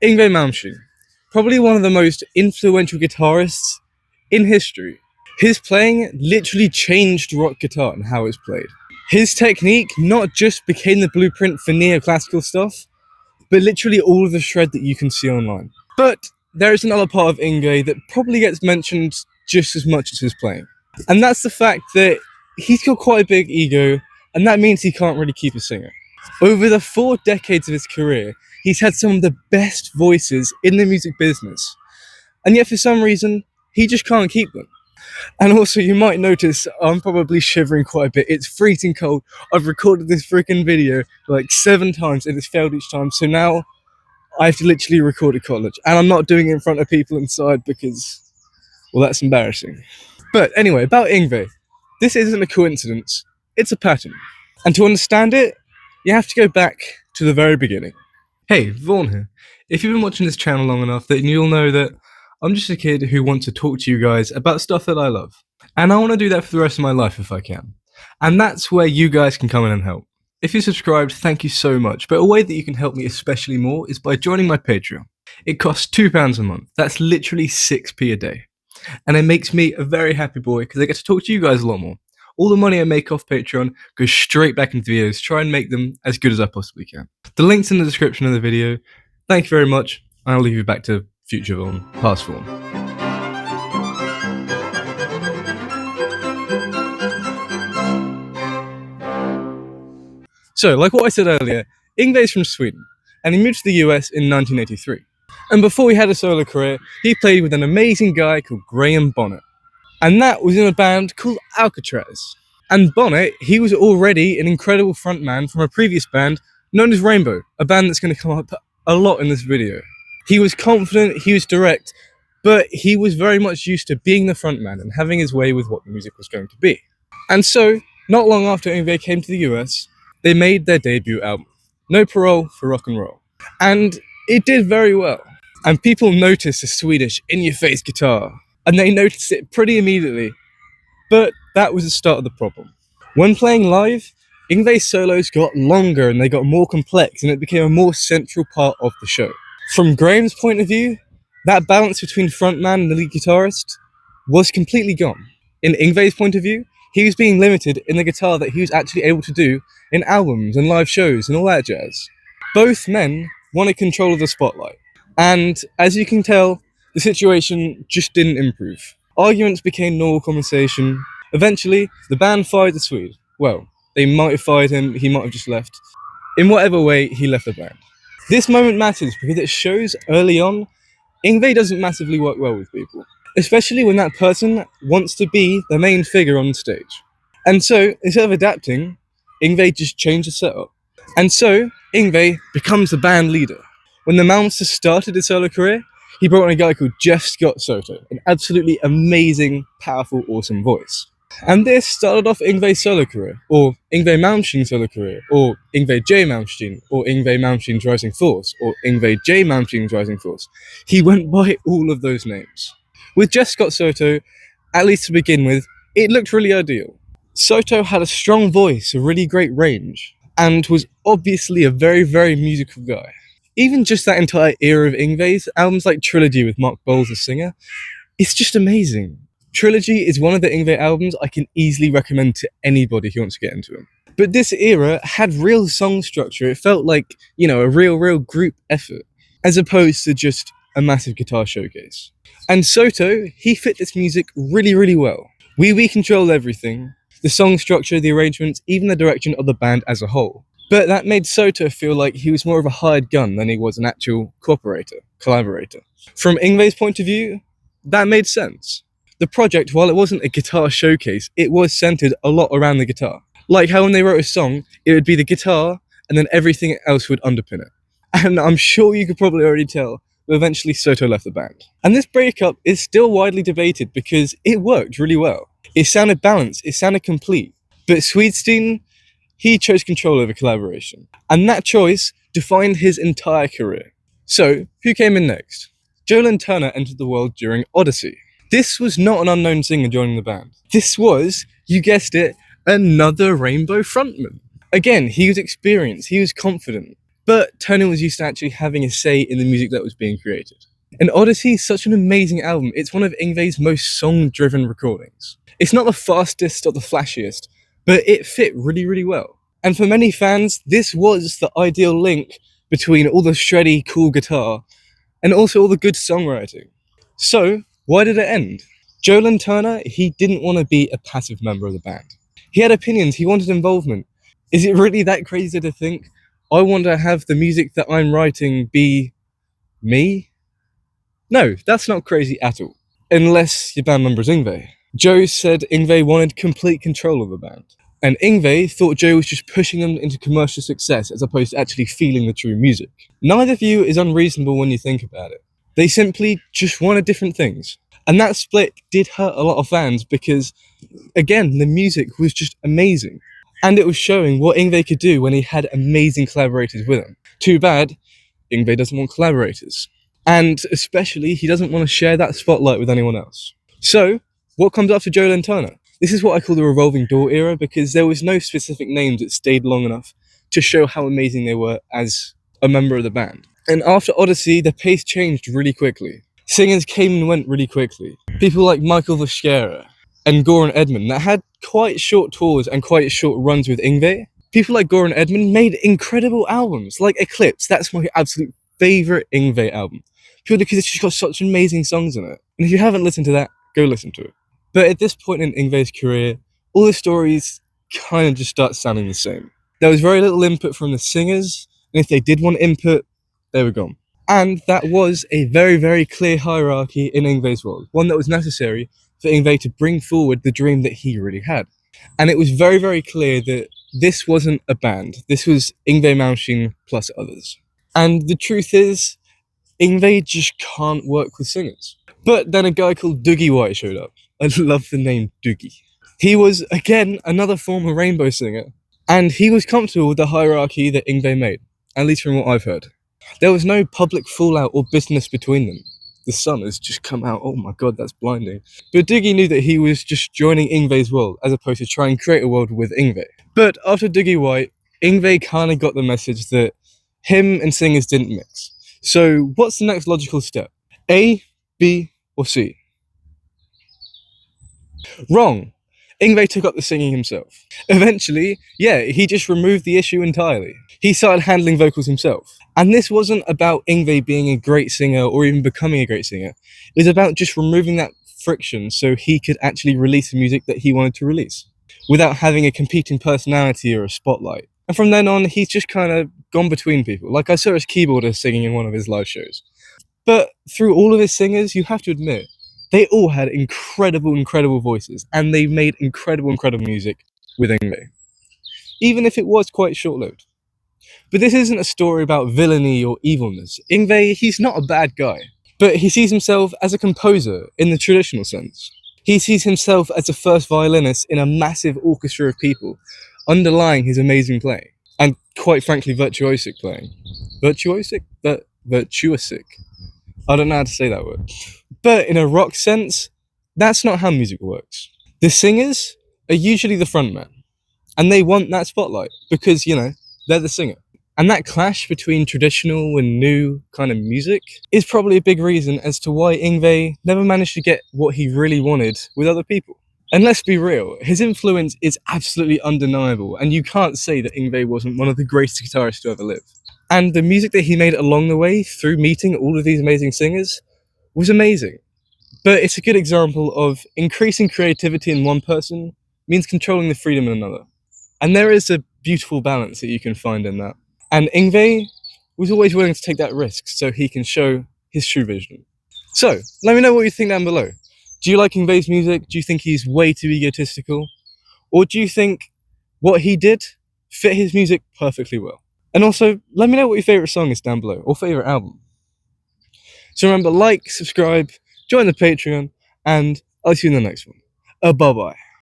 Yngwie Malmsteen, probably one of the most influential guitarists in history. His playing literally changed rock guitar and how it's played. His technique not just became the blueprint for neoclassical stuff, but literally all of the shred that you can see online. But there is another part of Yngwie that probably gets mentioned just as much as his playing. And that's the fact that he's got quite a big ego, and that means he can't really keep a singer. Over the 4 decades of his career, he's had some of the best voices in the music business. And yet for some reason, he just can't keep them. And also, you might notice I'm probably shivering quite a bit. It's freezing cold. I've recorded this freaking video like 7 times and it's failed each time. So now I have to literally record at college. And I'm not doing it in front of people inside because, well, that's embarrassing. But anyway, about Yngwie. This isn't a coincidence. It's a pattern. And to understand it, you have to go back to the very beginning. Hey, Vaughn here. If you've been watching this channel long enough, then you'll know that I'm just a kid who wants to talk to you guys about stuff that I love. And I want to do that for the rest of my life if I can. And that's where you guys can come in and help. If you're subscribed, thank you so much. But a way that you can help me especially more is by joining my Patreon. It costs £2 a month. That's literally 6p a day. And it makes me a very happy boy because I get to talk to you guys a lot more. All the money I make off Patreon goes straight back into videos, try and make them as good as I possibly can. The link's in the description of the video. Thank you very much, and I'll leave you back to future Vaughn, past Vaughn. So, like what I said earlier, Yngwie's from Sweden, and he moved to the US in 1983. And before he had a solo career, he played with an amazing guy called Graham Bonnet. And that was in a band called Alcatraz. And Bonnet, he was already an incredible frontman from a previous band known as Rainbow, a band that's going to come up a lot in this video. He was confident, he was direct, but he was very much used to being the frontman and having his way with what the music was going to be. And so, not long after Yngwie came to the US, they made their debut album, No Parole for Rock and Roll. And it did very well. And people noticed the Swedish in-your-face guitar. And they noticed it pretty immediately. But that was the start of the problem. When playing live, Yngwie's solos got longer and they got more complex, and it became a more central part of the show. From Graham's point of view, that balance between frontman and the lead guitarist was completely gone. In Yngwie's point of view, he was being limited in the guitar that he was actually able to do in albums and live shows and all that jazz. Both men wanted control of the spotlight. And as you can tell, the situation just didn't improve. Arguments became normal conversation. Eventually, the band fired the Swede. Well, they might have fired him, he might have just left. In whatever way, he left the band. This moment matters because it shows early on, Yngwie doesn't massively work well with people. Especially when that person wants to be the main figure on stage. And so, instead of adapting, Yngwie just changed the setup. And so, Yngwie becomes the band leader. When the Malmsteen started his solo career, he brought in a guy called Jeff Scott Soto, an absolutely amazing, powerful, awesome voice. And this started off Yngwie's solo career, or Yngwie Malmsteen's solo career, or Yngwie J. Malmsteen, or Yngwie Malmsteen's Rising Force, or Yngwie J. Malmsteen's Rising Force. He went by all of those names. With Jeff Scott Soto, at least to begin with, it looked really ideal. Soto had a strong voice, a really great range, and was obviously a very, very musical guy. Even just that entire era of Yngwie's, albums like Trilogy with Mark Bowles as singer, it's just amazing. Trilogy is one of the Yngwie albums I can easily recommend to anybody who wants to get into them. But this era had real song structure. It felt like, a real group effort, as opposed to just a massive guitar showcase. And Soto, he fit this music really, really well. We controlled everything. The song structure, the arrangements, even the direction of the band as a whole. But that made Soto feel like he was more of a hired gun than he was an actual collaborator. From Yngwie's point of view, that made sense. The project, while it wasn't a guitar showcase, it was centered a lot around the guitar. Like how when they wrote a song, it would be the guitar and then everything else would underpin it. And I'm sure you could probably already tell, but eventually Soto left the band. And this breakup is still widely debated because it worked really well. It sounded balanced, it sounded complete. But Swedestein, he chose control over collaboration. And that choice defined his entire career. So, who came in next? Jolan Turner entered the world during Odyssey. This was not an unknown singer joining the band. This was, you guessed it, another Rainbow frontman. Again, he was experienced, he was confident. but Turner was used to actually having a say in the music that was being created. And Odyssey is such an amazing album. It's one of Yngwie's most song-driven recordings. It's not the fastest or the flashiest, but it fit really, really well. And for many fans, this was the ideal link between all the shreddy, cool guitar and also all the good songwriting. So, why did it end? Jolan Turner, he didn't want to be a passive member of the band. He had opinions, he wanted involvement. Is it really that crazy to think, I want to have the music that I'm writing be me? No, that's not crazy at all. Unless your band member is Yngwie. Joe said Yngwie wanted complete control of the band. And Yngwie thought Joe was just pushing them into commercial success as opposed to actually feeling the true music. Neither view is unreasonable when you think about it. They simply just wanted different things. And that split did hurt a lot of fans because, again, the music was just amazing. And it was showing what Yngwie could do when he had amazing collaborators with him. Too bad, Yngwie doesn't want collaborators. And especially, he doesn't want to share that spotlight with anyone else. So, what comes after Jolan Turner? This is what I call the Revolving Door era because there was no specific names that stayed long enough to show how amazing they were as a member of the band. And after Odyssey, the pace changed really quickly. Singers came and went really quickly. People like Michael Vosquera and Goran Edman that had quite short tours and quite short runs with Yngwie. People like Goran Edman made incredible albums, like Eclipse. That's my absolute favourite Yngwie album. Purely because it's just got such amazing songs in it. And if you haven't listened to that, go listen to it. But at this point in Yngwie's career, all the stories kind of just start sounding the same. There was very little input from the singers, and if they did want input, they were gone. And that was a very, very clear hierarchy in Yngwie's world, one that was necessary for Yngwie to bring forward the dream that he really had. And it was very, very clear that this wasn't a band. This was Yngwie Malmsteen plus others. And the truth is, Yngwie just can't work with singers. But then a guy called Doogie White showed up. I love the name Doogie. He was, again, another former rainbow singer. And he was comfortable with the hierarchy that Yngwie made, at least from what I've heard. There was no public fallout or business between them. The sun has just come out. Oh my god, that's blinding. But Doogie knew that he was just joining Yngwie's world as opposed to trying to create a world with Yngwie. But after Doogie White, Yngwie kind of got the message that him and singers didn't mix. So what's the next logical step? A, B, or C? Wrong. Yngwie took up the singing himself. Eventually, he just removed the issue entirely. He started handling vocals himself. And this wasn't about Yngwie being a great singer or even becoming a great singer. It was about just removing that friction so he could actually release the music that he wanted to release without having a competing personality or a spotlight. And from then on, he's just kind of gone between people. Like I saw his keyboarder singing in one of his live shows. But through all of his singers, you have to admit, they all had incredible, incredible voices, and they made incredible, incredible music with Yngwie, even if it was quite short-lived. But this isn't a story about villainy or evilness. Yngwie, he's not a bad guy, but he sees himself as a composer in the traditional sense. He sees himself as the first violinist in a massive orchestra of people, underlying his amazing playing, and quite frankly, virtuosic playing. Virtuosic? Virtuosic. I don't know how to say that word. But in a rock sense, that's not how music works. The singers are usually the frontman, and they want that spotlight because, they're the singer. And that clash between traditional and new kind of music is probably a big reason as to why Yngwie never managed to get what he really wanted with other people. And let's be real, his influence is absolutely undeniable, and you can't say that Yngwie wasn't one of the greatest guitarists to ever live. And the music that he made along the way through meeting all of these amazing singers was amazing. But it's a good example of increasing creativity in one person means controlling the freedom in another. And there is a beautiful balance that you can find in that. And Yngwie was always willing to take that risk so he can show his true vision. So, let me know what you think down below. Do you like Yngwie's music? Do you think he's way too egotistical? Or do you think what he did fit his music perfectly well? And also, let me know what your favourite song is down below, or favourite album. So remember, like, subscribe, join the Patreon, and I'll see you in the next one. Bye-bye.